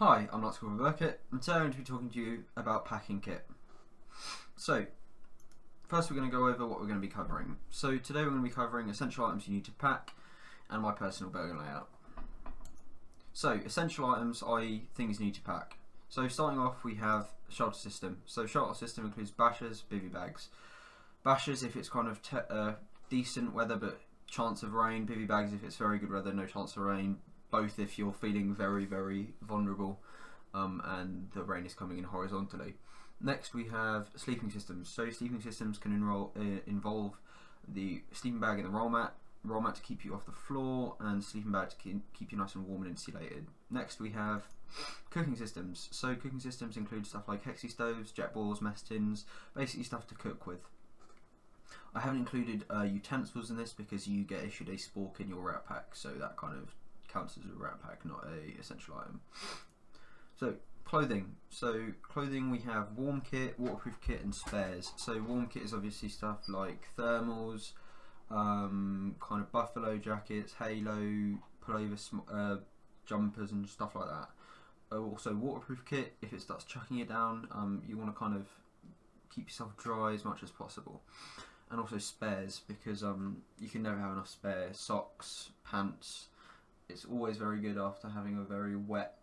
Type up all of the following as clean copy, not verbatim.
Hi, I'm Lcpl Burkitt, and today I'm going to be talking to you about packing kit. So, first we're going to go over what we're going to be covering. So today we're going to be covering essential items you need to pack, and my personal burger layout. So, essential items, i.e. things you need to pack. So starting off we have shelter system. So shelter system includes bashers, bivy bags. Bashers if it's kind of decent weather but chance of rain, bivy bags if it's very good weather, no chance of rain. Both if you're feeling very, very vulnerable and the rain is coming in horizontally. Next we have sleeping systems. So sleeping systems can involve the sleeping bag and the roll mat to keep you off the floor, and sleeping bag to keep you nice and warm and insulated. Next we have cooking systems. So cooking systems include stuff like hexi stoves, jet balls, mess tins, basically stuff to cook with. I haven't included utensils in this because you get issued a spork in your rat pack, so that kind of counts as a rat pack, not a essential item. So clothing. So clothing we have warm kit, waterproof kit and spares. So warm kit is obviously stuff like thermals, kind of buffalo jackets, halo, pullover jumpers and stuff like that. Also waterproof kit, if it starts chucking it down, you want to kind of keep yourself dry as much as possible. And also spares, because you can never have enough spare socks, pants. It's always very good after having a very wet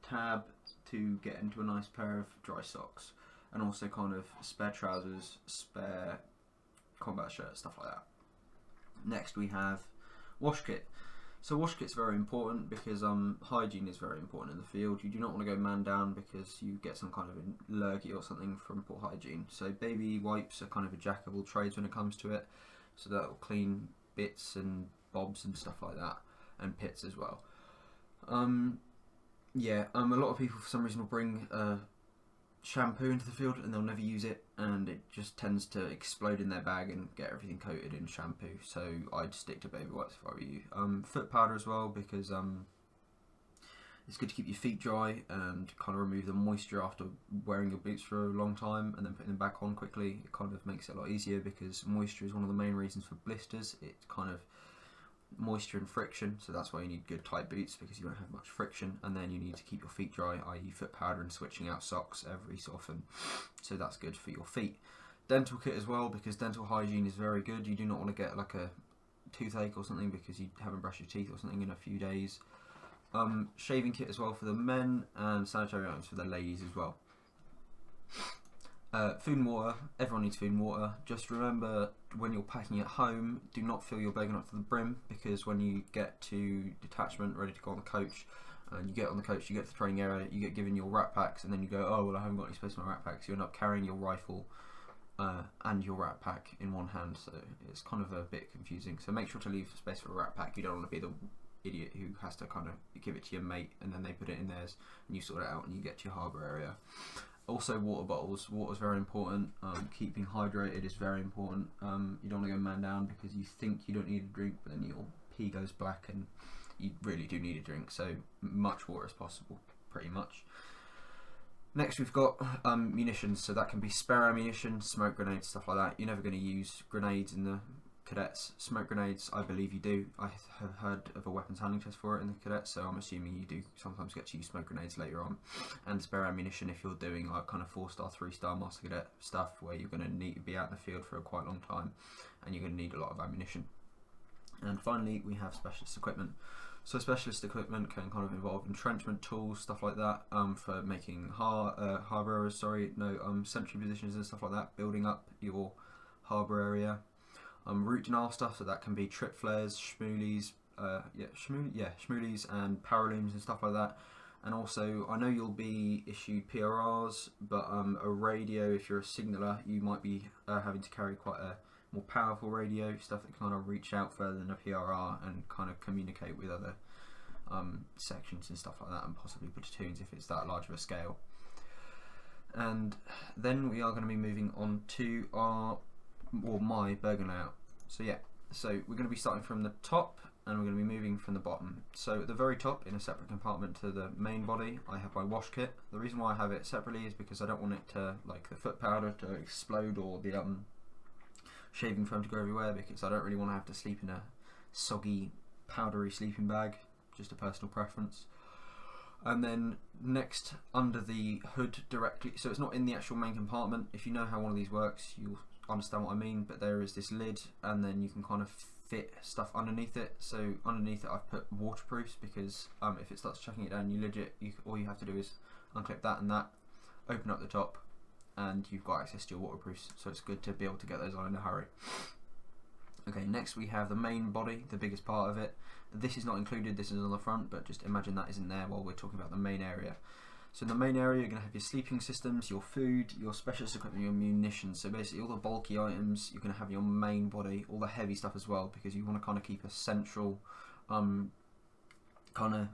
tab to get into a nice pair of dry socks, and also kind of spare trousers, spare combat shirts, stuff like that. Next we have wash kit. So wash kit's very important because hygiene is very important in the field. You do not want to go man down because you get some kind of allergy or something from poor hygiene. So baby wipes are kind of a jack of all trades when it comes to it. So that will clean bits and bobs and stuff like that, and pits as well. A lot of people for some reason will bring shampoo into the field and they'll never use it, and it just tends to explode in their bag and get everything coated in shampoo. So I'd stick to baby wipes if I were you. Foot powder as well, because it's good to keep your feet dry and kind of remove the moisture after wearing your boots for a long time and then putting them back on quickly. It kind of makes it a lot easier because moisture is one of the main reasons for blisters. It's kind of moisture and friction, so that's why you need good tight boots, because you won't have much friction. And then you need to keep your feet dry, i.e. foot powder and switching out socks every so often, so that's good for your feet. Dental kit as well, because dental hygiene is very good. You do not want to get like a toothache or something because you haven't brushed your teeth or something in a few days. Shaving kit as well for the men, and sanitary items for the ladies as well. Food and water. Everyone needs food and water. Just remember, when you're packing at home, do not fill your bag up to the brim, because when you get to detachment, ready to go on the coach, and you get on the coach, you get to the training area, you get given your rat packs, and then you go, oh well, I haven't got any space in my rat pack, so you end up carrying your rifle and your rat pack in one hand, so it's kind of a bit confusing. So make sure to leave space for a rat pack. You don't want to be the idiot who has to kind of give it to your mate and then they put it in theirs and you sort it out and you get to your harbour area. Also water bottles. Water is very important. Keeping hydrated is very important. You don't want to go man down because you think you don't need a drink, but then your pee goes black and you really do need a drink. So much water as possible, pretty much. Next we've got munitions. So that can be spare ammunition, smoke grenades, stuff like that. You're never going to use grenades in the cadets. Smoke grenades, I believe you do. I have heard of a weapons handling test for it in the cadets, so I'm assuming you do sometimes get to use smoke grenades later on. And spare ammunition if you're doing like kind of 4-star, 3-star master cadet stuff where you're going to need to be out in the field for a quite long time and you're going to need a lot of ammunition. And finally we have specialist equipment. So specialist equipment can kind of involve entrenchment tools, stuff like that, for making sentry positions and stuff like that, building up your harbour area. Route denial stuff, so that can be trip flares, shmoolies, shmoolies and paralooms and stuff like that. And also, I know you'll be issued PRRs, but a radio, if you're a signaller, you might be having to carry quite a more powerful radio, stuff that kind of reach out further than a PRR and kind of communicate with other sections and stuff like that, and possibly platoons if it's that large of a scale. And then we are going to be moving on to my burger layout. So we're going to be starting from the top and we're going to be moving from the bottom. So at the very top, in a separate compartment to the main body, I have my wash kit. The reason why I have it separately is because I don't want it to, like the foot powder, to explode, or the shaving foam to go everywhere, because I don't really want to have to sleep in a soggy, powdery sleeping bag. Just a personal preference. And then next, under the hood directly, so it's not in the actual main compartment. If you know how one of these works, you'll understand what I mean, but there is this lid, and then you can kind of fit stuff underneath it. So underneath it I've put waterproofs, because if it starts chucking it down, you legit, all you have to do is unclip that and that, open up the top, and you've got access to your waterproofs, so it's good to be able to get those on in a hurry. Okay, next we have the main body, the biggest part of it. This is not included, this is on the front, but just imagine that isn't there while we're talking about the main area. So in the main area, you're going to have your sleeping systems, your food, your specialist equipment, your munitions. So basically all the bulky items, you're going to have your main body, all the heavy stuff as well, because you want to kind of keep a central, kind of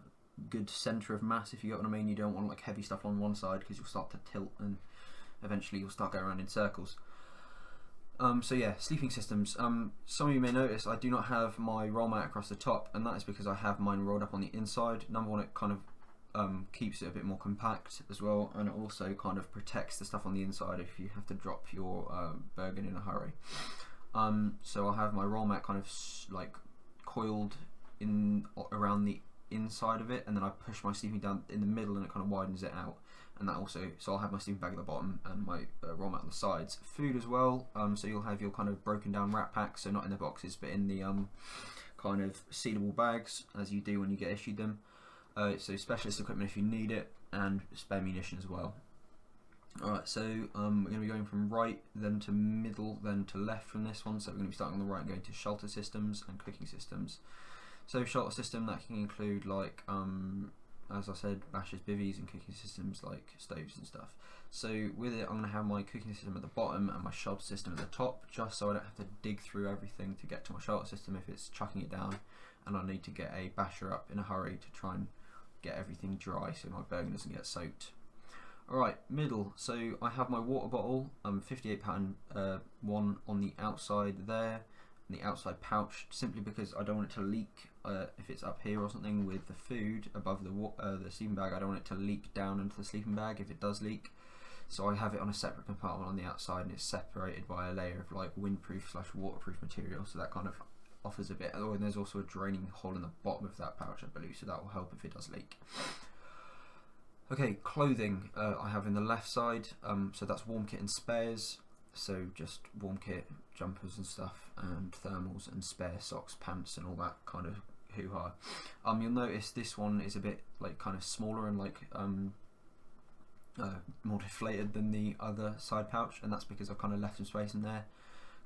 good centre of mass, if you get what I mean. You don't want like heavy stuff on one side, because you'll start to tilt and eventually you'll start going around in circles. So yeah, sleeping systems. Some of you may notice I do not have my roll mat across the top, and that is because I have mine rolled up on the inside. Number one, it kind of keeps it a bit more compact as well, and it also kind of protects the stuff on the inside if you have to drop your Bergen in a hurry. So I'll have my roll mat kind of like coiled in around the inside of it, and then I push my sleeping down in the middle, and it kind of widens it out. And that also, so I'll have my sleeping bag at the bottom and my roll mat on the sides. Food as well, so you'll have your kind of broken down wrap packs, so not in the boxes but in the kind of sealable bags, as you do when you get issued them. So specialist equipment if you need it, and spare munition as well. Alright, so we're going to be going from right, then to middle, then to left from this one. So we're going to be starting on the right and going to shelter systems and cooking systems. So shelter system, that can include like as I said, bashes, bivvies, and cooking systems like stoves and stuff. So with it, I'm going to have my cooking system at the bottom and my shelter system at the top, just so I don't have to dig through everything to get to my shelter system if it's chucking it down and I need to get a basher up in a hurry to try and get everything dry so my Bergen doesn't get soaked. Alright, middle. So I have my water bottle, 58 pattern one on the outside there, and the outside pouch, simply because I don't want it to leak if it's up here or something with the food above the sleeping bag. I don't want it to leak down into the sleeping bag if it does leak. So I have it on a separate compartment on the outside, and it's separated by a layer of like windproof / waterproof material, so that kind of offers a bit. Oh, and there's also a draining hole in the bottom of that pouch, I believe, so that will help if it does leak. Okay, clothing I have in the left side, so that's warm kit and spares. So just warm kit, jumpers and stuff, and thermals and spare socks, pants, and all that kind of hoo-ha. You'll notice this one is a bit like kind of smaller and like more deflated than the other side pouch, and that's because I've kind of left some space in there,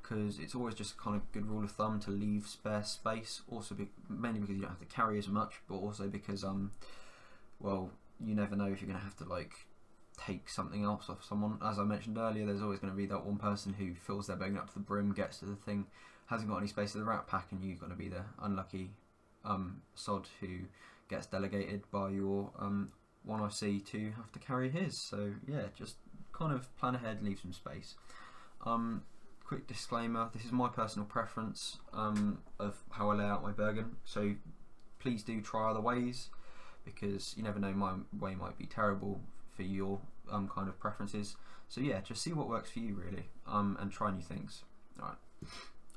because it's always just kind of good rule of thumb to leave spare space. Also, mainly because you don't have to carry as much, but also because well, you never know if you're going to have to like take something else off someone. As I mentioned earlier, there's always going to be that one person who fills their Bergen up to the brim, gets to the thing, hasn't got any space in the wrap pack, and you're going to be the unlucky sod who gets delegated by your one I see to have to carry his. So yeah, just kind of plan ahead, leave some space. Quick disclaimer, this is my personal preference of how I lay out my Bergen, so please do try other ways, because you never know, my way might be terrible for your kind of preferences. So yeah, just see what works for you really, and try new things. Alright,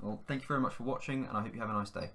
well, thank you very much for watching, and I hope you have a nice day.